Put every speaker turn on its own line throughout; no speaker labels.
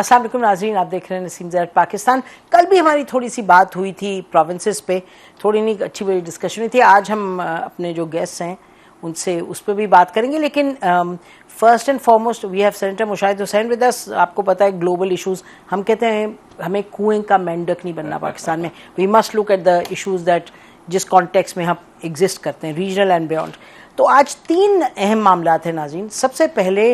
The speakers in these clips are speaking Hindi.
अस्सलाम वालेकुम नाज़रीन, आप देख रहे हैं नसीम ज़रात पाकिस्तान। कल भी हमारी थोड़ी सी बात हुई थी प्रोविंसेस पे, थोड़ी नहीं अच्छी बड़ी डिस्कशन हुई थी। आज हम अपने जो गेस्ट हैं उनसे उस पर भी बात करेंगे, लेकिन first and foremost we have senator Mushahid Hussain with us. आपको पता है ग्लोबल इशूज़, हम कहते हैं हमें कुएं का मेंढक नहीं बनना पाकिस्तान में। We must look at the issues that जिस कॉन्टेक्स्ट में हम एग्जिस्ट करते हैं, रीजनल एंड बियॉन्ड। तो आज 3 अहम मामला थे नाज़रीन। सबसे पहले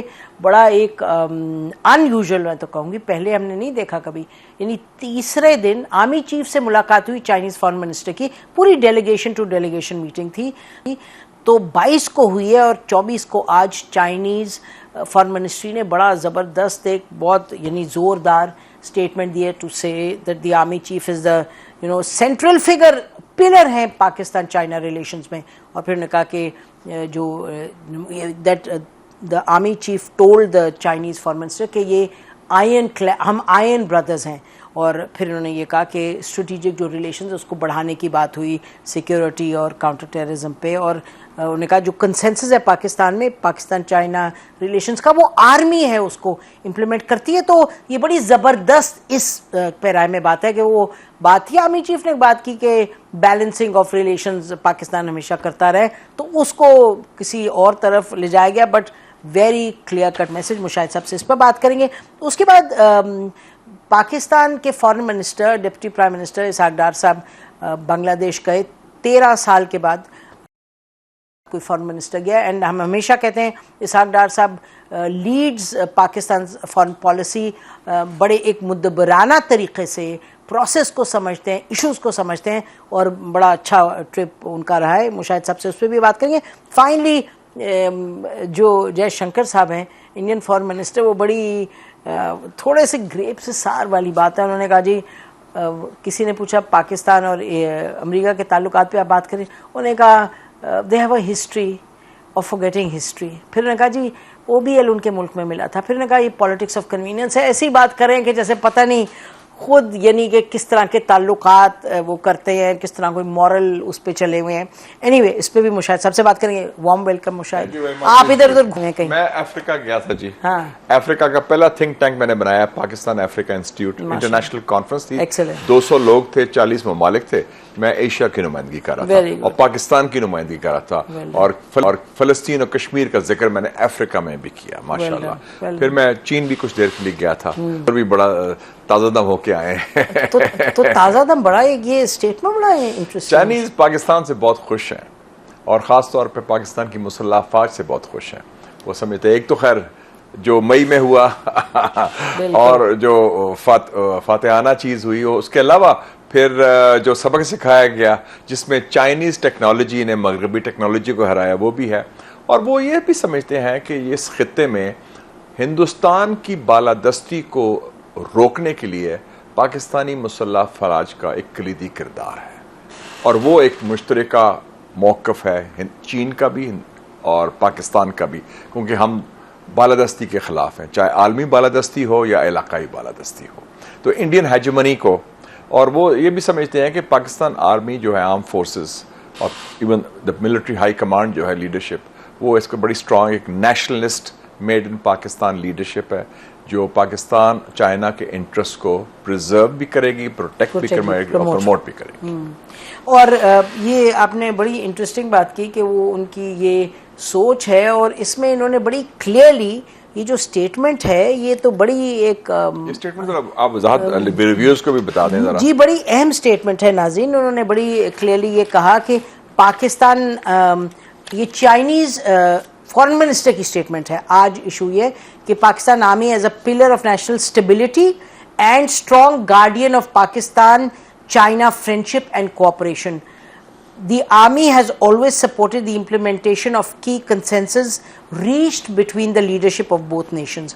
बड़ा एक अनयूजुअल, मैं तो कहूँगी पहले हमने नहीं देखा कभी, यानी तीसरे दिन आर्मी चीफ से मुलाकात हुई चाइनीज़ फॉरेन मिनिस्टर की। पूरी डेलीगेशन टू डेलीगेशन मीटिंग थी, तो 22 को हुई है और 24 को आज चाइनीज़ फॉरेन मिनिस्ट्री ने बड़ा ज़बरदस्त एक बहुत यानी ज़ोरदार स्टेटमेंट दिया to say that the army chief is the central figure, pillar हैं पाकिस्तान चाइना रिलेशंस में। और फिर उन्होंने कहा कि जो that the army chief told the Chinese foreign minister कि ये हम आयन ब्रदर्स हैं। और फिर उन्होंने ये कहा कि स्ट्रेटेजिक जो रिलेशंस उसको बढ़ाने की बात हुई, सिक्योरिटी और काउंटर टेररिज्म पे। और उन्होंने कहा जो कंसेंसस है पाकिस्तान में, पाकिस्तान चाइना रिलेशंस का, वो आर्मी है उसको इम्प्लीमेंट करती है। तो ये बड़ी ज़बरदस्त इस पैराए में बात है कि वो बात थी, आर्मी चीफ ने बात की कि बैलेंसिंग ऑफ रिलेशंस पाकिस्तान हमेशा करता रहे, तो उसको किसी और तरफ ले जाया गया। But very clear cut message, Mushahid साहब से इस पर बात करेंगे। उसके बाद पाकिस्तान के foreign minister, deputy prime minister Ishaq Dar साहब बांग्लादेश गए। 13 साल के बाद कोई फॉरेन मिनिस्टर गया। एंड हम हमेशा कहते हैं इसहाक डार साहब लीड्स पाकिस्तान फॉरेन पॉलिसी, बड़े एक मुद्दबराना तरीके से प्रोसेस को समझते हैं, इश्यूज़ को समझते हैं, और बड़ा अच्छा ट्रिप उनका रहा है। मुशाहिद साहब से उस पर भी बात करेंगे। फाइनली जो जयशंकर साहब हैं इंडियन फॉरेन मिनिस्टर, वो बड़ी थोड़े से ग्रेप से सार वाली बात है। उन्होंने कहा जी किसी ने पूछा पाकिस्तान और अमेरिका के ताल्लुकात पे आप बात करें, उन्होंने कहा they have a history of forgetting history. फिर उन्होंने कहा जी OBL उनके मुल्क में मिला था। फिर उन्होंने कहा ये पॉलिटिक्स ऑफ कन्वीनियंस है। ऐसी बात करें कि जैसे पता नहीं खुद यानी कि किस तरह के ताल्लुकात वो करते हैं, किस तरह कोई मॉरल उस पर चले हुए हैं। एनीवे इस पे भी मुशाहिद सबसे बात करेंगे। वार्म वेलकम मुशाहिद, आप इधर उधर घूमे कहीं?
मैं अफ्रीका गया था जी।
हाँ,
अफ्रीका का पहला थिंक टैंक मैंने बनाया, Pakistan Africa institute, international conference थी।
Excellent.
200 लोग थे, 40 ममालिक थे। मैं एशिया की नुमाइंदगी कर रहा था और पाकिस्तान की नुमाइंदगी कर रहा था। और फलस्तीन और कश्मीर का जिक्र मैंने अफ्रीका में भी किया माशाल्लाह। फिर मैं चीन भी कुछ देर के लिए गया था और भी बड़ा ताज़ा दम होके आए हैं।
तो ताज़ा दम बड़ा है, ये स्टेटमेंट बड़ा है इंटरेस्टिंग।
चाइनीज पाकिस्तान से बहुत खुश हैं और ख़ास तौर पे पाकिस्तान की मुसल्लह अफ़वाज से बहुत खुश हैं। वो समझते हैं, एक तो खैर जो मई में हुआ और जो फातिहाना चीज़ हुई हो, उसके अलावा फिर जो सबक सिखाया गया जिसमें चाइनीज़ टेक्नोलॉजी ने मगरबी टेक्नोलॉजी को हराया, वो भी है। और वो ये भी समझते हैं कि इस खित्ते में हिंदुस्तान की बालादस्ती को रोकने के लिए पाकिस्तानी मुसल्लह अफ़वाज का एक कलीदी किरदार है। और वो एक मुश्तरका मौक़िफ़ है चीन का भी और पाकिस्तान का भी, क्योंकि हम बालादस्ती के ख़िलाफ़ हैं, चाहे आलमी बालादस्ती हो या इलाकाई बालादस्ती हो। तो इंडियन हेजेमनी को, और वो ये भी समझते हैं कि पाकिस्तान आर्मी जो है, आर्म फोर्सेस और even the military high command जो है, लीडरशिप, वो इसको बड़ी स्ट्रॉन्ग एक nationalist made in Pakistan leadership है, जो पाकिस्तान चाइना के इंटरेस्ट को प्रिजर्व भी करेगी, प्रोटेक्ट भी करेगी और प्रमोट भी करेगी।
और ये आपने बड़ी इंटरेस्टिंग बात की कि वो उनकी ये सोच है, और इसमें इन्होंने बड़ी क्लियरली ये जो स्टेटमेंट है, ये तो बड़ी एक
स्टेटमेंट आप रिव्यूअर्स को भी बता दें जरा।
जी, बड़ी अहम स्टेटमेंट है नाज़रीन। उन्होंने बड़ी क्लियरली ये कहा कि पाकिस्तान, ये चाइनीज़ फॉरेन मिनिस्टर की स्टेटमेंट है। आज इशू ये कि Pakistan army as a pillar of national stability and strong guardian of Pakistan China friendship and cooperation. The army has always supported the implementation of key consensus reached between the leadership of both nations.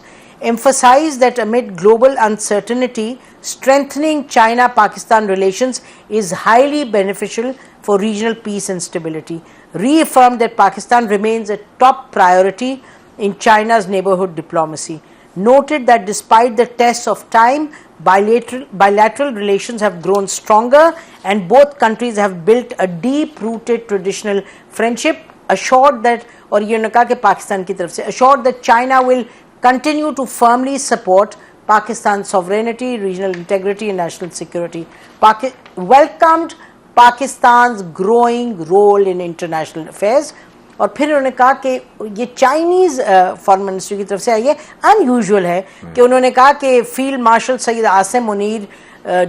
Emphasized that amid global uncertainty, strengthening China-Pakistan relations is highly beneficial for regional peace and stability. Reaffirmed that Pakistan remains a top priority in China's neighborhood diplomacy. Noted that despite the tests of time, bilateral relations have grown stronger and both countries have built a deep-rooted traditional friendship. Assured that, और ये उन्होंने कहा कि पाकिस्तान की तरफ से assured that China will continue to firmly support Pakistan's sovereignty, regional integrity and national security. Welcomed Pakistan's growing role in international affairs. और फिर उन्होंने कहा कि ये चाइनीज फॉरेन मिनिस्ट्री की तरफ से आई है, अनयूजुअल है कि उन्होंने कहा कि field marshal Syed Asim Munir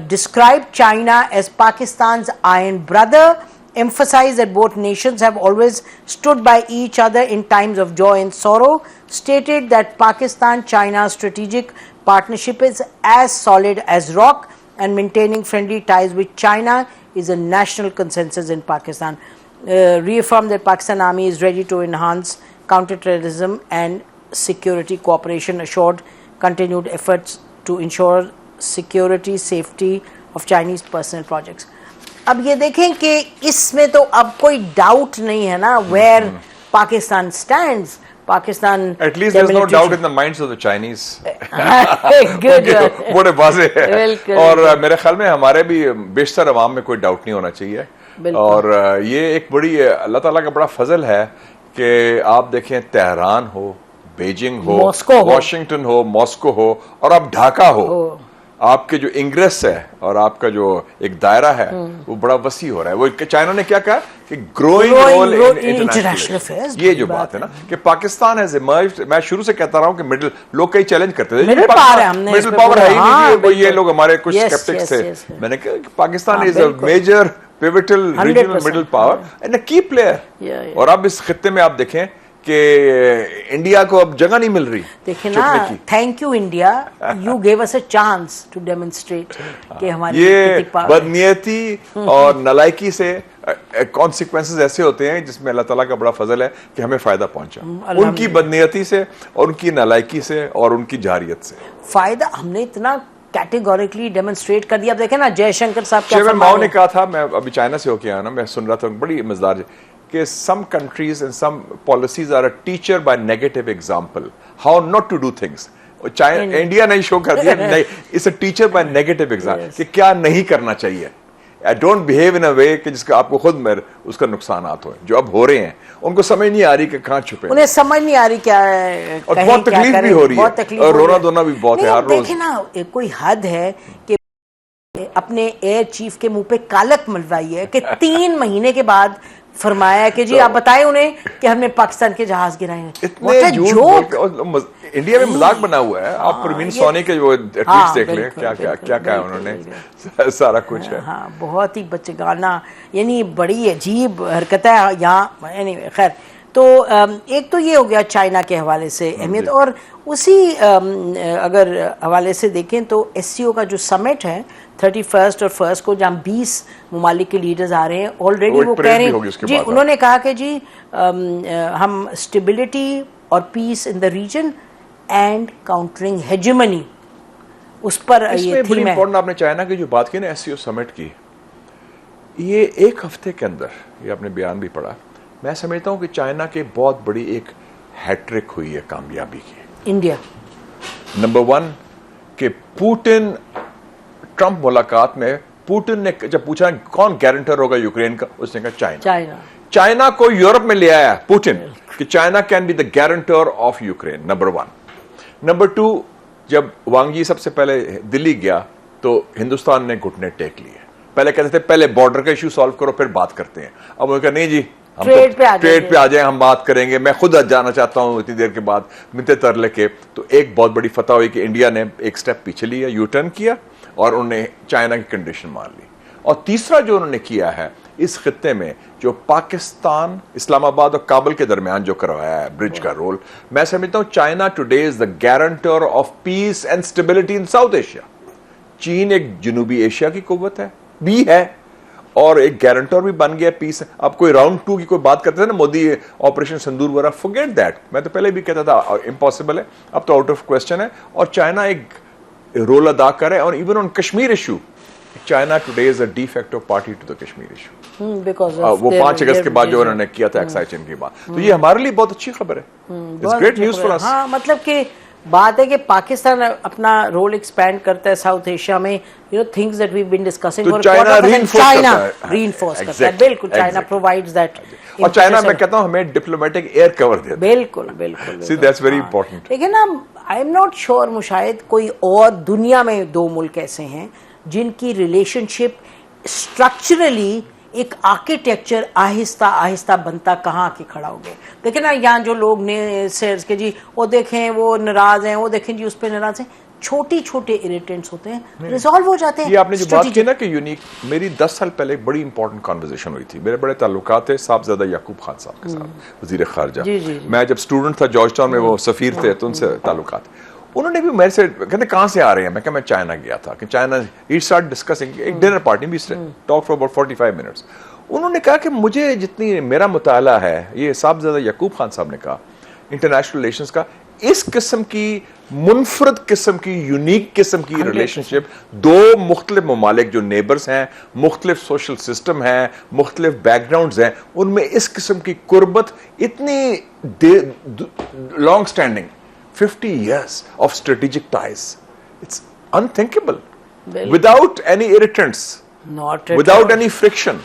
described China as Pakistan's iron brother, emphasized that both nations have always stood by each other in times of joy and sorrow, stated that Pakistan-China strategic partnership is as solid as rock and maintaining friendly ties with China is a national consensus in Pakistan. Reaffirmed that Pakistan Army is ready to enhance counter-terrorism and security cooperation, assured continued efforts to ensure security, safety of Chinese personal projects. अब ये देखें कि इसमें तो अब कोई डाउट नहीं है ना where Pakistan stands. Pakistan
At least there's no doubt in the minds of the Chinese.
Good.
बड़े वाज़े है
बिल्कुल।
और मेरे ख्याल में हमारे भी बेशतर अवाम में कोई डाउट नहीं होना चाहिए। और ये एक बड़ी अल्लाह ताला का बड़ा फजल है कि आप देखें तेहरान हो, बीजिंग हो, वॉशिंगटन हो, मॉस्को हो और अब ढाका हो, आपके जो इंग्रेस है और आपका जो एक दायरा है वो बड़ा वसी हो रहा है। वो चाइना ने क्या कहा कि growing role in international affairs. ये जो बात है ना कि पाकिस्तान हैज इमर्ज्ड, मैं शुरू से कहता रहा हूं कि मिडिल, लोग कई चैलेंज करते थे मिडिल पावर है ही नहीं, ये लोग हमारे कुछ स्केप्टिक्स थे। मैंने कहा कि Pakistan is a major pivotal regional middle power and a key player. और अब इस खित्ते में आप देखें कि इंडिया को अब जगह नहीं मिल रही। देखिए ना,
thank you India, you gave us a chance to demonstrate कि हमारी
ये बदनीयती और नलायकी से कॉन्सिक्वेंसेस ऐसे होते हैं जिसमें अल्लाह ताला का बड़ा फजल है कि हमें फायदा पहुंचा उनकी बदनीयती से और उनकी नलायकी से और उनकी जारियत से।
फायदा हमने इतना कैटेगोरिकली डेमोन्स्ट्रेट कर दिया। अब देखें ना, जयशंकर साहब
चेयरमैन माओ ने कहा था, मैं अभी चाइना से होके आया ना, मैं सुन रहा था, बड़ी मजेदार कि some countries and some policies are a teacher by negative example how not to do things. China, India ने शो कर दिया नहीं, it's a teacher by negative example कि क्या नहीं करना चाहिए। Don't behave in a way कि जिसका आपको खुद में उसका नुकसानात हो, जो अब हो रहे हैं उनको समझ नहीं आ रही कि कहाँ छुपे,
उन्हें समझ नहीं आ रही क्या है,
और बहुत तकलीफ भी हो रही है और रोना धोना भी बहुत है हर रोज।
देखिए ना, कोई हद है कि अपने एयर चीफ के मुंह पे कालक मलवाई है कि 3 महीने के बाद फरमाया कि जी आप बताएं उन्हें कि हमने पाकिस्तान के जहाज गिराए हैं।
इतने झूठ इंडिया में मजाक बना हुआ है। आप परवीन सोनी के जो ट्वीट्स देख लें, क्या क्या क्या क्या उन्होंने सारा कुछ है।
हाँ, बहुत ही बच्चेगाना, यानी बड़ी अजीब हरकत है यहाँ। एनीवे, खैर, तो एक तो ये हो गया चाइना के हवाले से अहमियत, और उसी अगर हवाले से देखें तो एससीओ का जो समिट है 31 और 1 को, जहाँ 20 ममालिक के लीडर्स आ रहे हैं ऑलरेडी, वो कह रहे हैं जी, उन्होंने कहा कि जी हम स्टेबिलिटी और peace in the region and countering hegemony, उस पर ये थीम है।
आपने चाइना की जो बात की ना एससीओ समिट की, ये एक हफ्ते के अंदर, ये आपने बयान भी पढ़ा, मैं समझता हूं कि चाइना के बहुत बड़ी एक हैट्रिक हुई है कामयाबी की।
इंडिया
नंबर 1 कि पुतिन ट्रंप मुलाकात में पुतिन ने जब पूछा कौन गारंटर होगा यूक्रेन का, उसने कहा चाइना को यूरोप में ले आया पुतिन कि China can be the guarantor of Ukraine. Number 1। Number 2, जब वांग यी सबसे पहले दिल्ली गया तो हिंदुस्तान ने घुटने टेक लिए। पहले कहते थे पहले बॉर्डर का इश्यू सॉल्व करो फिर बात करते हैं। अब उन्होंने कहा नहीं जी, हम ट्रेड पे आ जाए, हम बात करेंगे, मैं खुद जाना चाहता हूं। इतनी देर के बाद मिलते तरले के, तो एक बहुत बड़ी फतह हुई कि इंडिया ने एक स्टेप पीछे लिया, यू टर्न किया और उन्होंने चाइना की कंडीशन मान ली। और तीसरा जो उन्होंने किया है इस खित्ते में, जो पाकिस्तान, इस्लामाबाद और काबुल के दरमियान जो करवाया है ब्रिज का रोल, मैं समझता हूं China today is the guarantor of peace and stability in South Asia. चीन एक जनूबी एशिया की कुव्वत है भी है और एक गारंटर भी बन गया पीस। अब कोई राउंड 2 की कोई बात करते थे ना, मोदी ऑपरेशन सिंदूर वगैरह, फॉरगेट दैट। मैं तो पहले भी कहता था इम्पॉसिबल है, अब तो आउट ऑफ क्वेश्चन है। और चाइना एक रोल अदा करे, और even on Kashmir issue, China today is a de facto party to the Kashmir issue. वो 5 अगस्त के बाद जो उन्होंने किया था एक्साइजन की बात, तो ये हमारे लिए बहुत अच्छी खबर है। It's great news for us.
हाँ, मतलब कि बात है कि पाकिस्तान अपना रोल एक्सपैंड करता है साउथ एशिया में, you know, things that we have been discussing for
China
reinforce करता है। बिल्कुल, चाइना प्रोवाइड्स दैट।
और चाइना, मैं कहता हूं, हमें डिप्लोमेटिक एयर कवर देता है।
बिल्कुल बिल्कुल,
सी दैट्स वेरी इंपॉर्टेंट।
देखिए ना, I am not sure Mushahid कोई और दुनिया में दो मुल्क ऐसे हैं जिनकी रिलेशनशिप स्ट्रक्चरली एक आर्किटेक्चर आहिस्ता आहिस्ता बनता कहाँ आके खड़ा हो गया। देखें ना, यहाँ जो लोग ने सेल्स के जी वो देखें वो नाराज हैं, वो देखें जी उस पर नाराज हैं, छोटे छोटे इरिटेंट्स होते हैं, रिजॉल्व हो जाते हैं।
ये आपने जो बात की ना कि यूनिक, मेरी 10 साल पहले एक बड़ी इंपॉर्टेंट कॉन्वर्सेशन हुई थी। मेरे बड़े ताल्लुकात थे साहबजादा याकूब खान साहब के साथ, वजीर खारजा। मैं जब स्टूडेंट था जॉर्ज टाउन में, वो सफीर थे, तो उनसे ताल्लुकात। उन्होंने भी मेरे से कहते कहाँ से आ रहे हैं, मैं कहा मैं चाइना गया था कि चाइना ही स्टार्ट डिस्कसिंग, एक डिनर पार्टी भी टॉक फॉर अबाउट 45 मिनट्स। उन्होंने कहा कि मुझे जितनी मेरा मुताला है, ये साहबजादा याकूब खान साहब ने कहा, इंटरनेशनल रिलेशंस का, इस किस्म की मुनफरद किस्म की यूनिक किस्म की रिलेशनशिप दो मुख्तलिफ ममालिक जो नेबर्स हैं, मुख्तलिफ सोशल सिस्टम हैं, मुख्तलिफ बैकग्राउंड्स हैं, उनमें इस किस्म की कुर्बत इतनी long standing 50 years of strategic ties. It's unthinkable. Without any irritants, without any friction.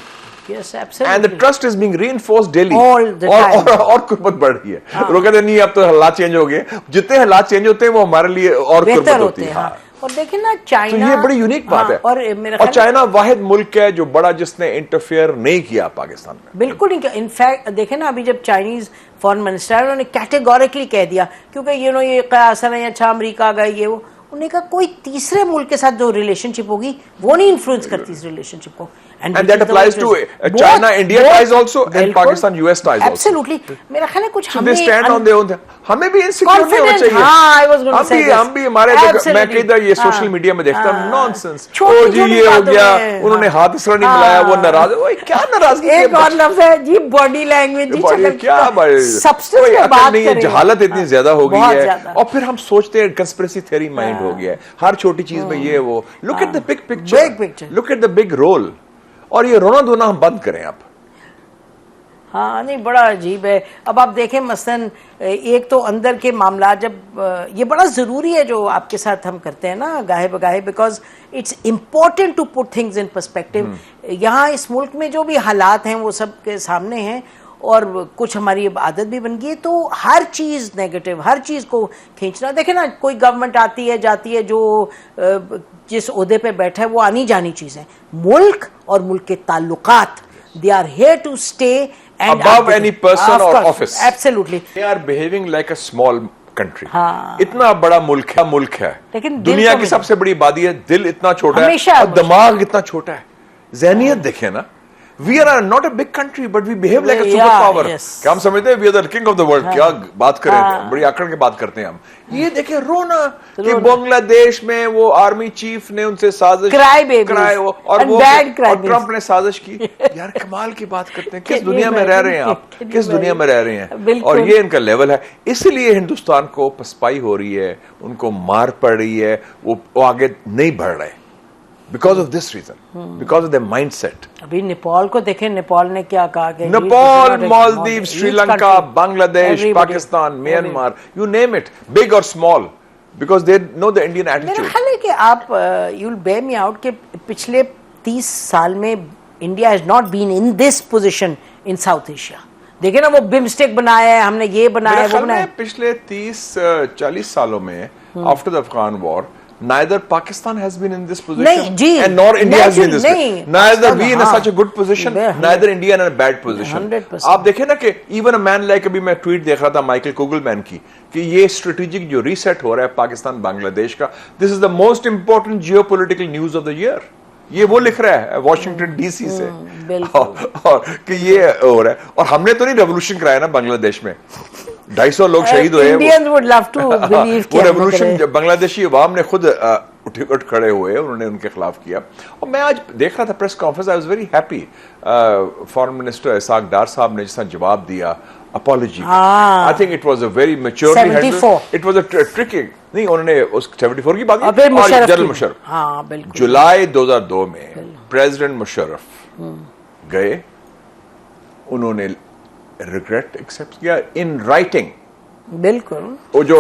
Yes, absolutely.
And the trust is being reinforced daily.
All the time.
और कुर्बत बढ़ रही है। लोग कहते नहीं अब तो हालात चेंज हो गए, जितने हालात चेंज होते हैं वो हमारे लिए और कुर्बत होती है। हाँ।
और देखिए ना चाइना,
तो ये बड़ी यूनिक बात है। और चाइना वाहिद मुल्क है जो बड़ा जिसने इंटरफेयर नहीं किया पाकिस्तान में।
बिल्कुल नहीं। इनफैक्ट देखे ना अभी जब चाइनीज फॉरेन मिनिस्टर उन्होंने कैटेगोरिकली कह दिया, क्योंकि ये कयासर है, अच्छा अमेरिका गए ये वो, उन्होंने कहा कोई तीसरे मुल्क के साथ जो रिलेशनशिप होगी वो नहीं इन्फ्लुएंस करती इस रिलेशनशिप को।
And that applies to China, India ties also, and Pakistan, US ties also.
Absolutely. मेरा ख्याल है कुछ
हमें stand on their own. हमें भी insecure नहीं होना चाहिए।
हाँ, I was going to say this.
हम भी हमारे मैं किधर ये सोशल मीडिया में देखता हूँ नॉनसेंस। ओ जी ये हो गया, उन्होंने हाथ इसरा नहीं मिलाया, वो नाराज है। क्या नाराजगी?
एक और लफ्ज़ है जी, बॉडी लैंग्वेज जी,
क्या
सबसे बात
नहीं, जहालत इतनी ज्यादा हो गई है, और फिर हम सोचते हैं कंस्पिरेसी थ्योरी माइंड हो गया है, हर छोटी चीज में ये वो। Look at the big picture, look at the big role, और ये रोना धोना हम बंद करें आप।
हाँ नहीं, बड़ा अजीब है। अब आप देखें मसलन एक तो अंदर के मामला, जब ये बड़ा ज़रूरी है जो आपके साथ हम करते हैं ना गाहे बगाहे, because it's important to put things in perspective. यहाँ इस मुल्क में जो भी हालात हैं वो सब के सामने हैं, और कुछ हमारी अब आदत भी बन गई है, तो हर चीज़ नेगेटिव, हर चीज़ को खींचना। देखे ना, कोई गवर्नमेंट आती है जाती है, जो जिस ओहदे पे बैठा है वो आनी जानी चीज़ है। मुल्क और मुल्क के ताल्लुकात, they are here to stay and
above any person or office.
Absolutely.
They are behaving like a small country.
हाँ।
इतना बड़ा मुल्क है,
लेकिन
दुनिया की सबसे बड़ी आबादी है, दिल इतना छोटा है और दिमाग इतना छोटा है। ज़हनियत देखें ना, we are not a big country but we behave like a super power। क्या हम समझते हैं we are the king of the world? क्या बात करें, बड़ी आकड़ के बात करते हैं हम। ये देखें रोना कि बांग्लादेश में वो आर्मी चीफ ने उनसे साजिश कराई, और ट्रंप ने साजिश की। यार कमाल की बात करते हैं, किस दुनिया में रह रहे हैं आप, किस दुनिया में रह रहे हैं? और ये इनका लेवल है, इसलिए हिंदुस्तान को पसपाई हो रही है, उनको मार पड़ रही है, वो आगे नहीं बढ़ रहे। Because of this reason, because of their mindset.
अभी नेपाल को देखें, नेपाल ने क्या कहा कि
Nepal, Maldives, Sri Lanka, Bangladesh, Pakistan, Myanmar, you name it, big or small, because they know the Indian attitude.
मेरा ख्याल है कि आप you'll bear me out कि पिछले 30 साल में India has not been in this position in South Asia. देखें ना, वो बिमस्टेक बनाया है हमने, ये बनाया है, वो बनाया।
पिछले 30-40 सालों में after the Afghan war, neither Pakistan has been in this position, and nor India has been in this position. Neither we in such a good position, neither India in a bad position.
100%.
आप देखें ना कि even a man like, अभी मैं ट्वीट देख रहा था माइकल कुगलमैन की, कि ये स्ट्रेटेजिक जो रीसेट हो रहा है पाकिस्तान बांग्लादेश का, this is the most important geopolitical news of the year. ये वो लिख रहा है वॉशिंगटन डीसी से, और कि ये हो रहा है। और हमने तो नहीं रेवोल्यूशन कराया ना बांग्लादेश में, 250 लोग शहीद हुए। वो रेवोल्यूशन बांग्लादेशी अवाम ने खुद उठ खड़े हुए, उन्होंने उनके खिलाफ किया। और मैं आज देख रहा था press conference, I was very happy, foreign minister Ishaq Dar साहब ने जिस जवाब दिया apology, I think it was a very maturely handled, it was a tricky, नहीं उन्होंने उस 74 की बात की। और जनरल मुशर्रफ जुलाई 2002 में प्रेसिडेंट मुशर्रफ गए, उन्होंने रिग्रेट एक्सेप्ट किया इन राइटिंग।
बिल्कुल,
वो जो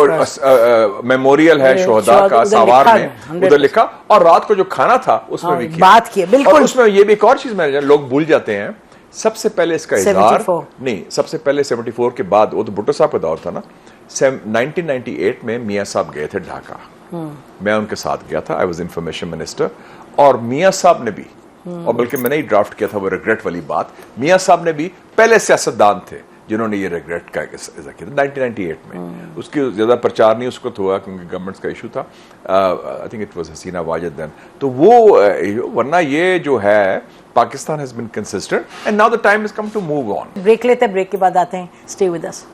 मेमोरियल है शोहदा का सावार में, उधर लिखा, और रात को जो खाना था उसमें भी
बात की। बिल्कुल,
और उसमें ये भी एक और चीज मैंने, लोग भूल जाते हैं, सबसे पहले इसका इजहार नहीं, सबसे पहले 74 के बाद, वो तो भुट्टो साहब का दौर था ना, 1998 में मियाँ साहब गए थे ढाका, मैं उनके साथ गया था, आई वॉज इंफॉर्मेशन मिनिस्टर, और मियाँ साहब ने भी, और बल्कि मैंने ही ड्राफ्ट किया था वो रिग्रेट वाली बात, मियाँ साहब ने भी पहले सियासतदान थे जिन्होंने ये रिग्रेट का इज़ा किया था 1998 में। उसकी ज्यादा प्रचार नहीं उसको हुआ क्योंकि गवर्नमेंट का इशू था, I think it was Hasina Wajid then, तो वो वरना ये जो है Pakistan has been consistent and now the time has come to move on.
Break लेते हैं, ब्रेक के बाद आते हैं, stay with us.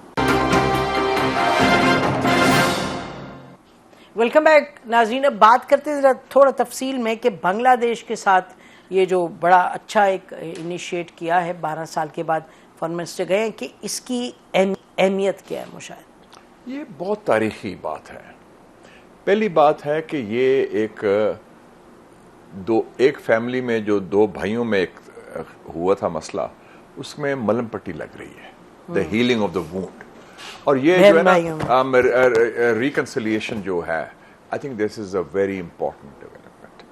Welcome back नाज़रीन। अब बात करते हैं थोड़ा तफसील में कि बांग्लादेश के साथ ये जो बड़ा अच्छा एक इनिशिएट किया है 12 साल के बाद फॉरेन मिनिस्टर गए, कि इसकी अहमियत क्या है मुशाहिद?
ये बहुत तारीखी बात है। पहली बात है कि ये एक फैमिली में जो दो भाइयों में एक हुआ था मसला, उसमें मलहम पट्टी लग रही है, the healing of the wound, और ये जो है ना रिकंसिलिएशन जो है, I think this is a very important development,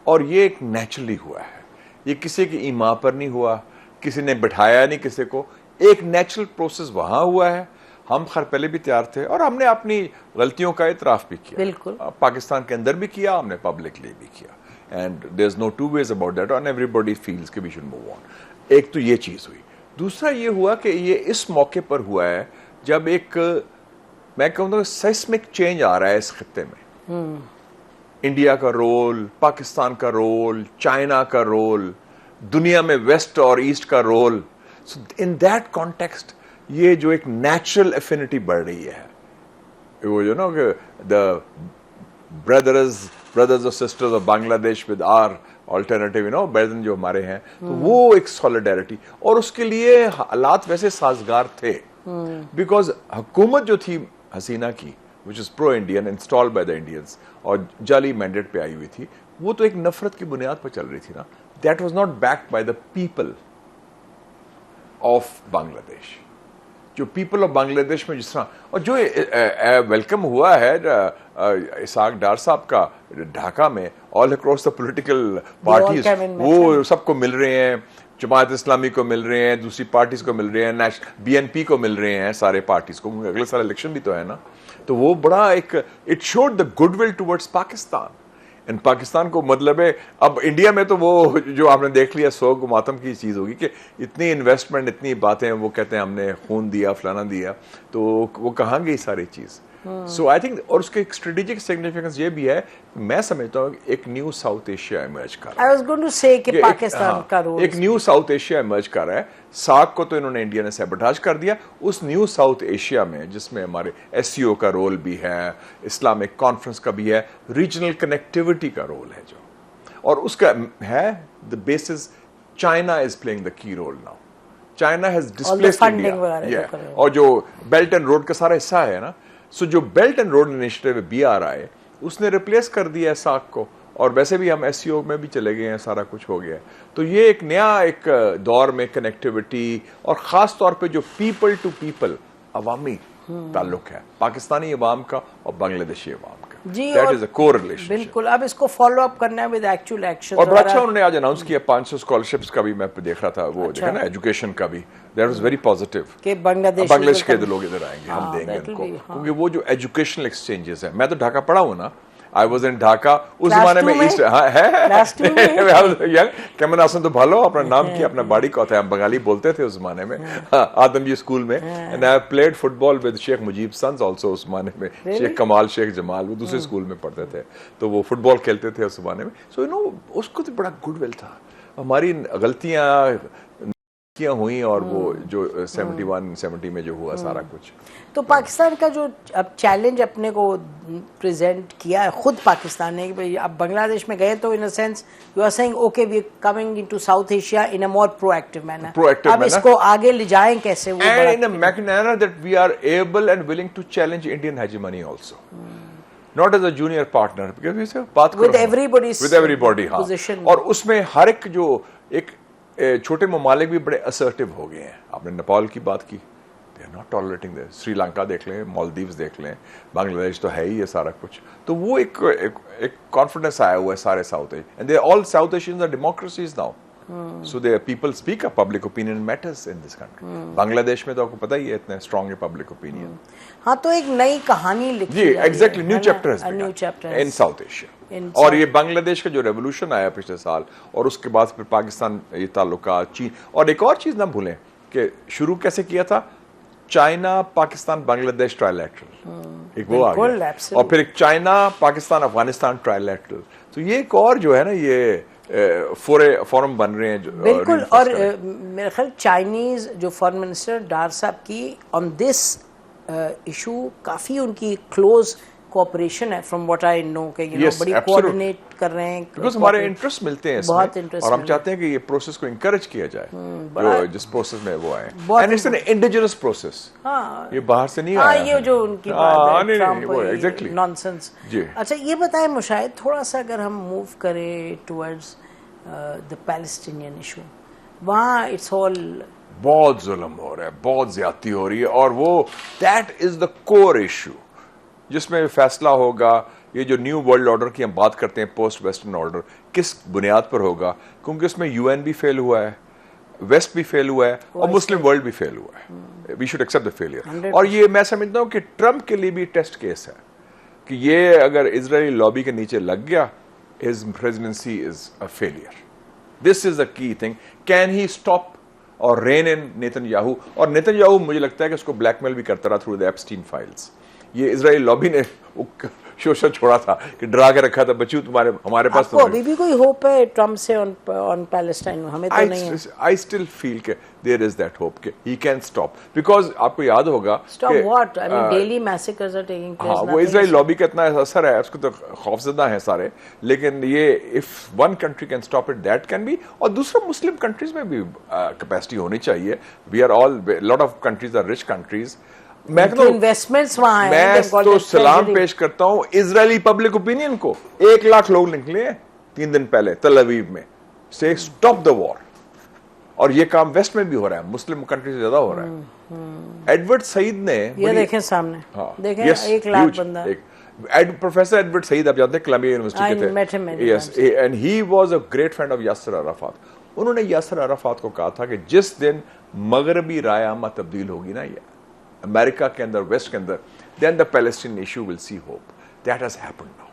और ये एक नेचुरली हुआ है, ये किसी की ईमा पर नहीं हुआ, किसी ने बिठाया नहीं किसी को, एक नेचुरल प्रोसेस वहां हुआ है। हम खैर पहले भी तैयार थे और हमने अपनी गलतियों का इतराफ भी किया,
बिल्कुल
पाकिस्तान के अंदर भी किया, हमने पब्लिकली भी किया, and there is no two ways about that, and everybody feels कि वी शुड मूव ऑन। एक तो ये चीज हुई, दूसरा ये हुआ कि ये इस मौके पर हुआ है जब एक, मैं कहूँगा सेस्मिक चेंज आ रहा है इस खत्ते में। इंडिया का रोल, पाकिस्तान का रोल, चाइना का रोल, दुनिया में वेस्ट और ईस्ट का role, so in that context ये जो एक नेचुरल एफिनिटी बढ़ रही है, वो जो ना द ब्रदर्स और sisters of Bangladesh with are alternative burden जो हमारे हैं, तो वो एक सॉलिडारिटी, और उसके लिए हालात वैसे साजगार थे बिकॉज हुकूमत जो थी हसीना की, which is pro Indian, installed by the Indians, और जाली मैंडेट पे आई हुई थी, वो तो एक नफरत की बुनियाद पर चल रही थी ना, that was not backed by the people of Bangladesh. जो पीपल ऑफ बांग्लादेश में जिस तरह, और जो वेलकम हुआ है इसाक डार साहब का ढाका में, all across the political parties, वो सबको मिल रहे हैं, जमात इस्लामी को मिल रहे हैं, दूसरी पार्टीज को मिल रहे हैं, बीएनपी को मिल रहे हैं, सारे पार्टीज को, अगले साल इलेक्शन भी तो है ना, तो वो बड़ा एक, it showed the goodwill towards Pakistan, and Pakistan को मतलब है, अब इंडिया में तो वो जो आपने देख लिया सोग मातम की चीज होगी कि इतनी इन्वेस्टमेंट, इतनी बातें, वो कहते हैं हमने खून दिया, फलाना दिया, तो वो कहाँ गई सारी चीज। सो आई थिंक, और उसके एक स्ट्रेटेजिक सिग्निफिकेंस ये भी है, मैं समझता हूँ एक न्यू साउथ एशिया इमर्ज कर रहा है।
I was going to say कि पाकिस्तान का रोल,
एक न्यू साउथ एशिया इमर्ज कर रहा है। सार्क को तो इन्होंने इंडिया ने सैबोटाज कर दिया, उस न्यू साउथ एशिया में जिसमें हमारे एससीओ का रोल भी है, इस्लामिक कॉन्फ्रेंस का भी है, रीजनल कनेक्टिविटी का रोल है जो, और उसका है the basis, China is playing the key role now, China has displaced India, और जो बेल्ट एंड रोड का सारा हिस्सा है ना, सो जो belt and road initiative BRI, उसने रिप्लेस कर दिया है सार्क को, और वैसे भी हम SCO में भी चले गए हैं, सारा कुछ हो गया है। तो ये एक नया एक दौर में कनेक्टिविटी, और खास तौर पे जो पीपल टू पीपल अवामी ताल्लुक है पाकिस्तानी अवाम का और बांग्लादेशी अवाम का, that is a core relationship.
बिल्कुल, अब इसको फॉलो अप करना है विद एक्चुअल एक्शन।
और बड़ा अच्छा उन्होंने आज अनाउंस किया 500 स्कॉलरशिप्स का भी, मैं देख रहा था वो, देखा ना, एजुकेशन का भी, दैट वाज वेरी पॉजिटिव कि बांग्लादेश के लोग इधर आएंगे, हम देंगे उनको, क्योंकि वो जो एजुकेशनल एक्सचेंजेस है, मैं तो ढाका पढ़ा हूँ ना, आई वॉज इन ढाका, उस जमाने में ईस्ट कैमन आसन तो भालो अपना नाम किया, अपना बाड़ी का था, हम बंगाली बोलते थे उस जमाने में, आदमजी स्कूल में, and I played football with Sheikh Mujib sons also उस जमाने में, शेख कमाल, शेख जमाल, वो दूसरे स्कूल में पढ़ते थे, तो वो फुटबॉल खेलते थे उस जमाने में। सो यू नो, उसको तो बड़ा गुडविल था, हमारी गलतियां हुई, और वो जो 71-70 में जो हुआ सारा कुछ।
तो पाकिस्तान का जो अब चैलेंज अपने को प्रेजेंट किया है खुद पाकिस्तान ने, भाई अब बांग्लादेश में गए तो in a sense you are saying okay we are coming into South Asia in a more proactive manner, अब इसको आगे ले जाएं कैसे, वो
and in a manner that we are able and willing to challenge Indian hegemony also, not as a junior partner, because बात
विद एवरीबॉडी,
हाँ, और उसमें हर एक जो एक छोटे ममालिक भी बड़े असर्टिव हो गए हैं। आपने नेपाल की बात की, they are not tolerating this, Sri Lanka देख लें, मालदीव्स देख लें, बांग्लादेश तो है ही है सारा कुछ, तो वो एक कॉन्फिडेंस आया हुआ है सारे South Asia, and they all South Asians are democracies now, so they people speak up, public opinion matters in this country. Bangladesh में तो आपको पता ही है इतने स्ट्रॉन्ग है पब्लिक ओपिनियन।
हाँ, तो एक नई कहानी लिखी
जी exactly, new
chapter
in South Asia. और ये बांग्लादेश का जो रेवोल्यूशन आया पिछले साल, और उसके बाद फिर पाकिस्तान, ये ताल्लुकात, चीन, और एक और चीज ना भूलें कि शुरू कैसे किया था, चाइना पाकिस्तान बांग्लादेश ट्राइलैटरल, एक वो आ गया, और फिर एक चाइना पाकिस्तान अफगानिस्तान ट्राइलैटरल। तो ये एक और जो है ना, ये फोरम बन रहे हैं
बिल्कुल। और मेरे ख्याल चाइनीज जो फॉरेन मिनिस्टर डार साहब की ऑन दिस इशू काफी उनकी क्लोज कोऑपरेशन है, फ्रॉम व्हाट आई नो, कि यू नो बड़ी कोऑर्डिनेट कर रहे हैं,
बिकॉज़ हमारे इंटरेस्ट मिलते हैं
बहुत
इसमें,
इंटरेस्ट,
और हम चाहते हैं कि ये प्रोसेस को इंकरेज किया जाए, जो जिस प्रोसेस में वो आए, and it's an indigenous process.
हाँ,
ये बाहर से नहीं आया,
ये जो उनकी बात है,
ट्रम्प, एग्जैक्टली
नॉनसेंस। अच्छा, ये बताएं मुशाहिद, थोड़ा सा अगर हम मूव करें टुवर्ड्स द पैलेस्टीनियन इशू, वहाँ इट्स ऑल
बहुत जुल्म हो रहा है, बहुत ज्यादती हो रही है, और वो that is the core issue जिसमें फैसला होगा। ये जो न्यू वर्ल्ड ऑर्डर की हम बात करते हैं, पोस्ट वेस्टर्न ऑर्डर, किस बुनियाद पर होगा, क्योंकि उसमें यूएन भी फेल हुआ है, वेस्ट भी फेल हुआ है, और मुस्लिम वर्ल्ड भी फेल हुआ है। We should accept the failure. और ये मैं समझता हूं कि ट्रंप के लिए भी टेस्ट केस है कि ये अगर इजरायली लॉबी के नीचे लग गया, his presidency is a failure. This is the key thing, can he stop और रेन इन नेतन्याहू। और नेतन्याहू मुझे लगता है कि उसको ब्लैकमेल भी करता रहा थ्रू द एप्स्टीन फाइल्स। ये इजराइल लॉबी ने शोषण छोड़ा था कि डरा के रखा था, बच्चू तुम्हारे हमारे पास।
आपको अभी भी कोई होप है ट्रम्प से ऑन पैलेस्टाइन? हमें तो नहीं है।
आई स्टिल फील के देयर इज दैट होप कि ही कैन स्टॉप, बिकॉज आपको याद होगा
stop what, I mean daily massacres are taking place.
हाँ, वो इजराइल लॉबी का इतना असर है, उसको तो खौफजदा है सारे, लेकिन ये if one country can stop it, that can be. और दूसरा, मुस्लिम कंट्रीज में भी कैपेसिटी होनी चाहिए। We are all, lot of countries are rich countries. मैं तो सलाम पेश करता हूं इजरायली पब्लिक ओपिनियन को। 1 लाख लोग निकले 3 दिन पहले तल अवीव में, से स्टॉप द वॉर। और ये काम वेस्ट में भी हो रहा है, मुस्लिम कंट्री से ज्यादा हो रहा है। एडवर्ड सईद ने,
ये देखें सामने, देखें 1 लाख बंदा।
प्रोफेसर एडवर्ड सईद, आप जानते हैं कोलंबिया यूनिवर्सिटी के थे। Yes, and he was a great friend of Yasser Arafat. उन्होंने यासर अराफात को कहा था कि जिस दिन मगरबी रायमा तब्दील होगी ना, ये अमेरिका के अंदर, वेस्ट के अंदर, then the Palestinian issue will see hope. That has happened now.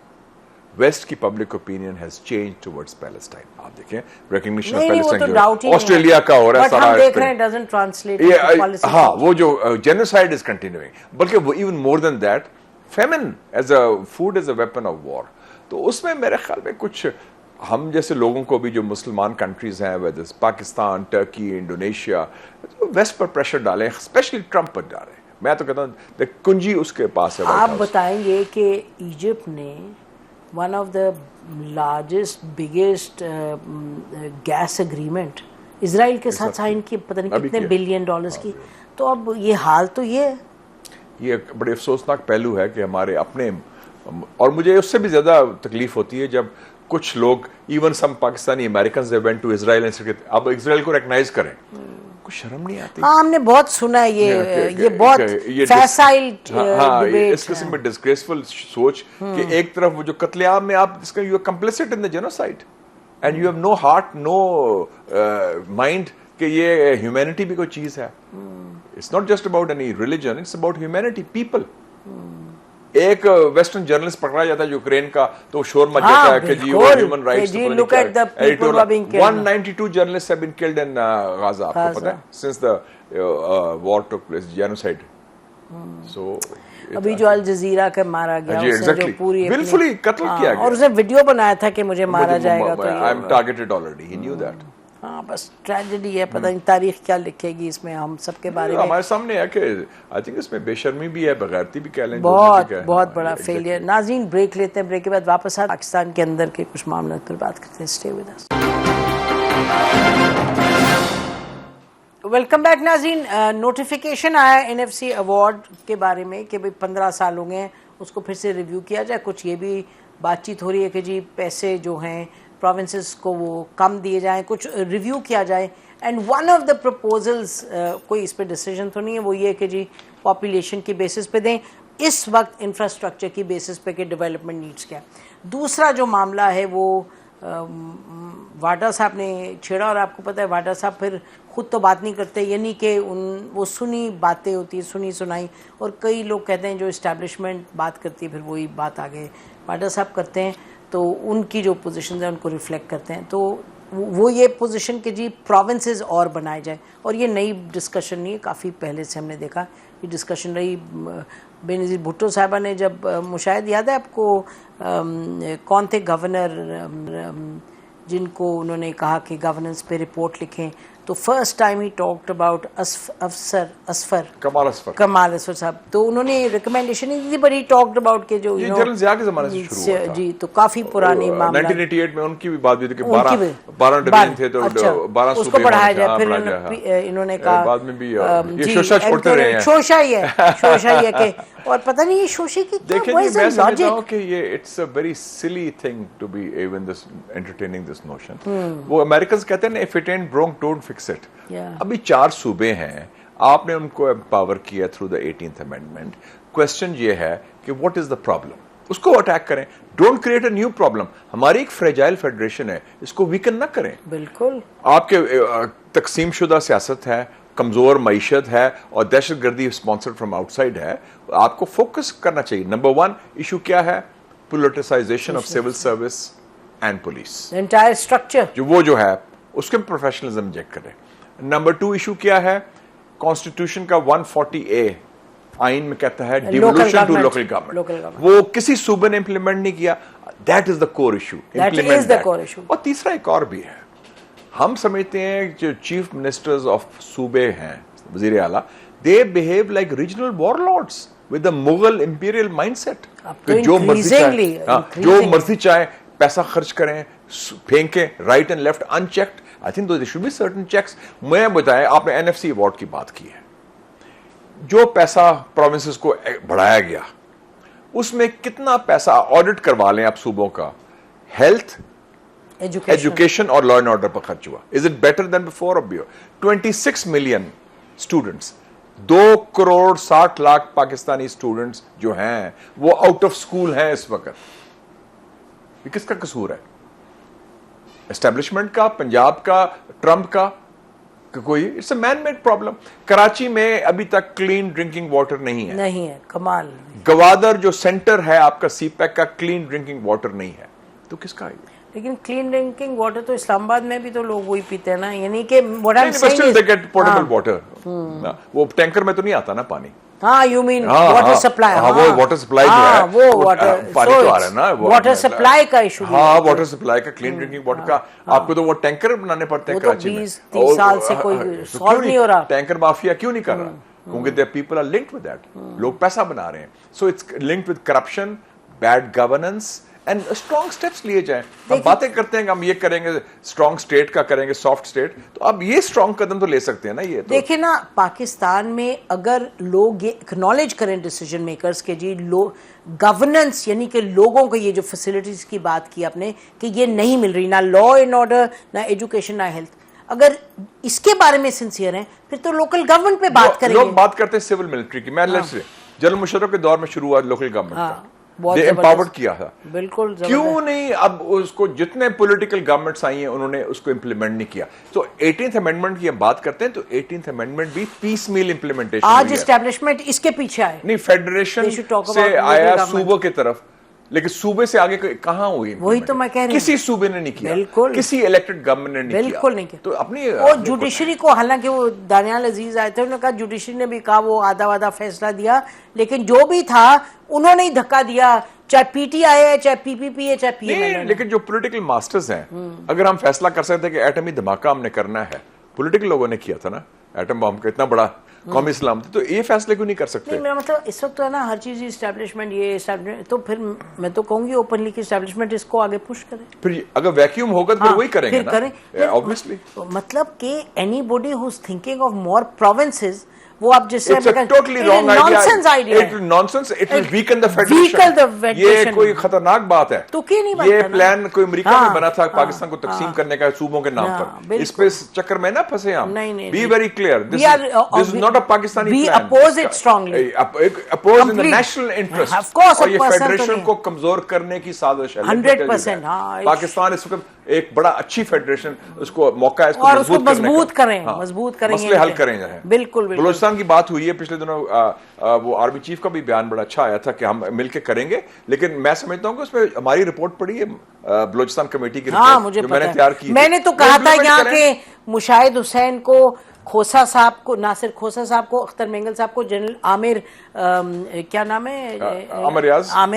West की public opinion has change towards Palestine. आप देखें, रिकॉग्निशन ऑफ पैलेस्टाइन ऑस्ट्रेलिया का हो रहा है, सारा
देख रहे हैं, डजंट ट्रांसलेट
इनटू पॉलिसी। हाँ, वो जो जेनोसाइड इज कंटिन्यूइंग, बल्कि वो even more than that, famine as a food is a weapon of war. तो उसमें मेरे ख्याल में कुछ हम जैसे लोगों को भी, जो मुसलमान कंट्रीज हैं, whether Pakistan, Turkey, Indonesia, west पर प्रेशर डालें, स्पेशली ट्रंप पर डालें। मैं तो कहता हूँ कुंजी उसके पास है।
आप बताएंगे कि इजिप्ट ने one of the largest biggest gas agreement Israel के साथ साइन की, पता नहीं कितने बिलियन डॉलर्स की। तो अब ये हाल तो ये है।
ये बड़े अफसोसनाक पहलू है कि हमारे अपने, और मुझे उससे भी ज्यादा तकलीफ होती है जब कुछ लोग, even some Pakistani Americans, they went to Israel and said अब इजराइल को रिकॉग्नाइज करें। कुछ शर्म नहीं आती?
हाँ, हमने बहुत सुना है ये बहुत फैसाइल डिबेट,
इस किस्म में डिस्ग्रेसफुल सोच कि एक तरफ वो जो कत्लेआम में आप इसका, you are complicit in the genocide and you have no heart, no mind कि ये ह्यूमैनिटी भी कोई चीज है। It's not just about any religion, it's about humanity, people. एक वेस्टर्न जर्नलिस्ट पकड़ा जाता है यूक्रेन का, तो शोर मच जाता है कि जी वो human rights. 192 journalists have been killed in Gaza, आपको पता है, since the war took place, genocide. So
अभी जो अल जजीरा के मारा गया,
जो पूरी बिल्कुल कत्ल किया गया,
और उसने वीडियो बनाया था कि मुझे मारा जाएगा, तो
I am targeted already, he knew that.
हाँ, बस ट्रेजेडी है, पता नहीं तारीख क्या लिखेगी इसमें हम सबके बारे में।
हमारे सामने है कि आई थिंक इसमें बेशर्मी भी है, बगैरती भी कह लें,
बहुत बड़ा फेलियर। नाज़रीन, ब्रेक लेते हैं, ब्रेक के बाद वापस आते पाकिस्तान के अंदर के कुछ मामलों पर बात करते हैं। Stay with us. Welcome back नाज़रीन। नोटिफिकेशन आया NFC अवार्ड के बारे में कि भाई 15 साल हो गए, उसको फिर से रिव्यू किया जाए। कुछ ये भी बातचीत हो रही है कि जी पैसे जो हैं प्रोविंसेस को वो कम दिए जाएं, कुछ रिव्यू किया जाए। And one of the proposals, कोई इस पे डिसीजन तो नहीं है, वो ये कि जी पॉपुलेशन की बेसिस पे दें, इस वक्त इंफ्रास्ट्रक्चर की बेसिस पे कि डेवलपमेंट नीड्स क्या। दूसरा जो मामला है वो वाड्रा साहब ने छेड़ा, और आपको पता है वाड्रा साहब फिर खुद तो बात नहीं करते, यानी कि वो सुनी बातें होती है, सुनी सुनाई, और कई लोग कहते हैं जो इस्टेब्लिशमेंट बात करती है फिर वही बात आगे वाड्रा साहब करते हैं, तो उनकी जो पोजीशन है उनको रिफ्लेक्ट करते हैं। तो वो ये पोजीशन कि जी प्रोविंसेस और बनाए जाए, और ये नई डिस्कशन नहीं है, काफ़ी पहले से हमने देखा ये डिस्कशन रही। बेनज़ीर भुट्टो साहबा ने जब मुशाहिद याद है आपको, कौन थे गवर्नर जिनको उन्होंने कहा कि गवर्नेंस पे रिपोर्ट लिखें, तो first time he talked about कमाल असफर साहब, तो उन्होंने रिकमेंडेशन ही दी, बड़ी टॉक्ड अबाउट के जो
जनरल ज़िया के ज़माने से शुरू हुआ था
जी, तो काफी पुरानी मामला।
1988 में उनकी भी बात हुई थी कि 12 डिवीजन थे, तो 12
उसको बढ़ाया जाए, फिर इन्होंने कहा
बाद में भी ये शोशा छोड़ते रहे हैं,
शोशा ही है कि, और पता नहीं ये शोशे की
देखिए मैं समझता हूं कि ये it's a very silly thing to be even this entertaining this notion. वो अमेरिकन्स कहते हैं ना, if it and broke don't fix it. अभी 4 सूबे हैं, आपने उनको एम्पावर किया through the 18th amendment. Question ये है कि व्हाट इज द प्रॉब्लम, उसको अटैक करें, don't create a new problem. हमारी एक फ्रेजाइल फेडरेशन है, इसको वीकन ना करें।
बिल्कुल,
आपके तकसीम शुदा सियासत है, कमजोर मईशत है, और दहशतगर्दी स्पॉन्सर्ड फ्रॉम आउटसाइड है। आपको फोकस करना चाहिए। नंबर 1 इशू क्या है? Politicisation of civil service and police,
entire structure
जो है उसके प्रोफेशनलिज्म इंजेक्ट करें। नंबर 2 इशू क्या है? कॉन्स्टिट्यूशन का 140A आइन में कहता है डिवोल्यूशन टू लोकल गवर्नमेंट, वो किसी सूबे ने इंप्लीमेंट नहीं किया। That is the core issue, implement that. और तीसरा एक और भी है, हम समझते हैं जो चीफ मिनिस्टर्स ऑफ सूबे हैं, वजीर आला, they behave like regional warlords with the Mughal imperial mindset. जो मर्जी चाहे पैसा खर्च करें, फेंकें right and left unchecked. I think there should be certain checks. मैं बताएं, आपने एनएफसी अवार्ड की बात की है, जो पैसा प्रोविंसेस को बढ़ाया गया, उसमें कितना पैसा ऑडिट करवा लें आप सूबों का, हेल्थ, एजुकेशन और लॉ एंड ऑर्डर पर खर्च हुआ। Is it better than before? 26 million students, 2 crore 60 lakh Pakistani students जो हैं वो आउट ऑफ स्कूल हैं इस वक्त। ये किसका कसूर है? एस्टेब्लिशमेंट का, पंजाब का, ट्रंप का? कोई? It's a man made problem. Karachi में अभी तक क्लीन ड्रिंकिंग वाटर नहीं है।
कमाल।
गवादर जो सेंटर है आपका सीपैक का, क्लीन ड्रिंकिंग वाटर नहीं है, तो किसका है?
लेकिन क्लीन ड्रिंकिंग वाटर तो इस्लामाबाद में भी तो लोग वही पीते हैं ना, यानी कि
पोर्टेबल वाटर, वो टैंकर में तो नहीं आता ना पानी।
हाँ, यू मीन वाटर सप्लाई।
वो वाटर सप्लाई जो है, वो पानी तो आ रहा है ना,
वाटर सप्लाई का इशू।
हाँ, वाटर सप्लाई का, क्लीन ड्रिंकिंग वाटर का, आपको तो वो टैंकर बनाने पड़ते हैं कराची में।
20-30 साल से कोई सॉल्व नहीं हो रहा।
टैंकर माफिया क्यों नहीं कर रहा? क्योंकि there people are linked with that, लोग पैसा बना रहे हैं। So it's linked with corruption, bad governance and strong steps लिए जाएं। हम बातें करते हैं कि हम ये करेंगे, स्ट्रॉन्ग स्टेट का करेंगे, सॉफ्ट स्टेट, तो अब ये स्ट्रॉन्ग कदम तो ले सकते हैं ना। ये तो
देखिए ना, पाकिस्तान में अगर लोग ये एक्नॉलेज करें डिसीजन मेकर्स के, जी गवर्नेंस यानी कि लोगों को ये जो फैसिलिटीज की बात की आपने कि ये नहीं मिल रही, ना लॉ एंड ऑर्डर, ना एजुकेशन, ना हेल्थ, अगर इसके बारे में सिंसियर हैं फिर तो लोकल गवर्नमेंट पे बात करेंगे।
लोग बात करते हैं सिविल मिलिट्री की। मैं जनरल मुशर्रफ के दौर में शुरू हुआ लोकल गवर्नमेंट का, एम्पावर्ड किया था।
बिल्कुल,
क्यों नहीं? अब उसको जितने पॉलिटिकल गवर्नमेंट्स आई हैं उन्होंने उसको इंप्लीमेंट नहीं किया। तो 18th अमेंडमेंट की हम बात करते हैं, तो 18th अमेंडमेंट भी पीस मील इंप्लीमेंटेशन।
आज एस्टेब्लिशमेंट इसके पीछे आए
नहीं, फेडरेशन से आया सूबों की तरफ, लेकिन सूबे से आगे कहां हुई?
वही तो मैं कह रही हूं,
किसी सूबे ने नहीं किया,
बिल्कुल
किसी इलेक्टेड गवर्नमेंट ने नहीं
बिल्कुल नहीं किया।
तो अपनी
वो जुडिशरी को, हालांकि वो दानियाल अजीज आए थे, उन्होंने कहा जुडिशरी ने भी कहा वो आधा आधा फैसला दिया, लेकिन जो भी था उन्होंने ही धक्का दिया, चाहे पीटीआई है, चाहे पीपीपी है, चाहे पीएमएल है।
लेकिन जो पॉलिटिकल मास्टर्स हैं, अगर हम फैसला कर सकते हैं कि एटमी धमाका हमने करना है, पॉलिटिकल लोगों ने किया था ना, एटम बम का इतना बड़ा कौमी इस्लाम, तो ये फैसले क्यों नहीं कर सकते?
नहीं, मेरा मतलब इस वक्त तो है ना, हर चीज एस्टैब्लिशमेंट, ये एस्टैब्लिशमेंट, तो फिर मैं तो कहूंगी ओपनली कि एस्टैब्लिशमेंट इसको आगे पुश करे।
फिर अगर वैक्यूम होगा तो वही करेंगे ना,
करें
ऑब्वियसली।
मतलब कि anybody who is thinking of more provinces, वो आप जिससे
It's a totally wrong
nonsense idea
idea. Nonsense. It will weaken the federation.
Weaken the federation.
ये कोई खतरनाक बात है।
तो क्यों नहीं बनता
ये
ना?
प्लान कोई अमेरिका
हाँ,
में बना था
हाँ,
पाकिस्तान को तकसीम करने का सूबों के नाम पर। इस पे चक्कर में ना फंसे हम।
नहीं,
Be very clear. This is not a Pakistani
we
plan.
oppose it strongly.
Oppose in the national interest.
Of course,
और ये
1% तो
फेडरेशन
नहीं।
को कमजोर करने की साजिश है।
100%, हाँ।
पाकिस्तान इस वक्त एक बड़ा अच्छी फेडरेशन, उसको मौका है इसको
और उसको
मजबूत करने का।
मजबूत करें,
हाँ,
मजबूत करेंगे।
मसले हल करेंगे।
बिल्कुल बिल्कुल।
बलूचिस्तान की बात हुई है पिछले दिनों, वो आर्मी चीफ का भी बयान बड़ा अच्छा आया था कि हम मिलकर करेंगे, लेकिन मैं समझता हूँ कि उसमें हमारी रिपोर्ट पड़ी है, बलूचिस्तान कमेटी की
हाँ,
रिपोर्ट
मुझे
जो
पता
मैंने
है।
तैयार की।
मैंने तो कहा था यहाँ के मुशाहिद हुसैन को, खोसा साहब को, नासिर खोसा साहब को, अख्तर मेंगल साहब को, जनरल आमिर क्या नाम है, आमिर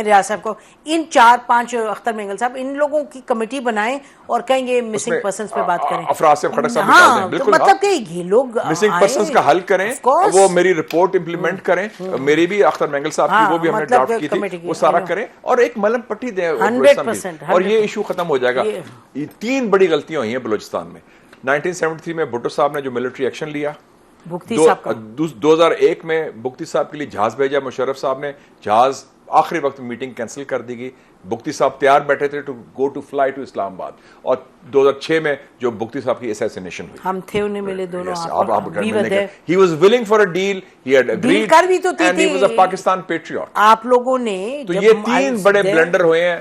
रियाज साहब को, इन 4-5 अख्तर मेंगल साहब, इन लोगों की कमेटी बनाएं और कहेंगे मिसिंग पर्संस पे बात करें।
अफराज से खड़क साहब
हाँ,
निकाल दें,
तो मतलब कि ये लोग
मिसिंग पर्संस का हल करें, वो मेरी रिपोर्ट इंप्लीमेंट करें, मेरी भी अख्तर मेंगल साहब की वो भी हमने ड्राफ्ट की थी, वो सारा करें और एक मलम पट्टी दें
100%,
और ये इशू खत्म हो जाएगा। ये 3 बड़ी गलतियां हुई हैं बलूचिस्तान में। 1973 में भुट्टो साहब ने जो मिलिट्री एक्शन लिया, 2001 में बुख्ती साहब के लिए जहाज भेजा मुशर्रफ साहब ने, जहाज आखिरी वक्त मीटिंग कैंसिल कर दी गई, बुख्ती साहब तैयार बैठे थे to go to fly to Islamabad, और 2006 में जो बुख्ती साहब की असैसिनेशन हुई,
हम थे उन्हें मिले दोनों।
he was willing for a deal, he had agreed,
कर भी तो थी,
and he was a Pakistan patriot।
आप लोगों ने
तो ये 3 बड़े ब्लंडर हुए हैं।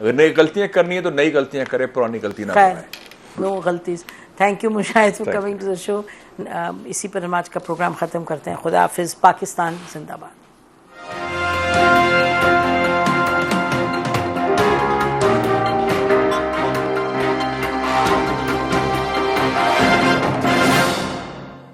नई गलतियां करनी है तो नई गलतियां करें, पुरानी गलती ना करें।
नो गलती। Thank you Mushahid for coming to the show. इसी पर हम आज का प्रोग्राम खत्म करते हैं। खुदा हाफिज। पाकिस्तान जिंदाबाद।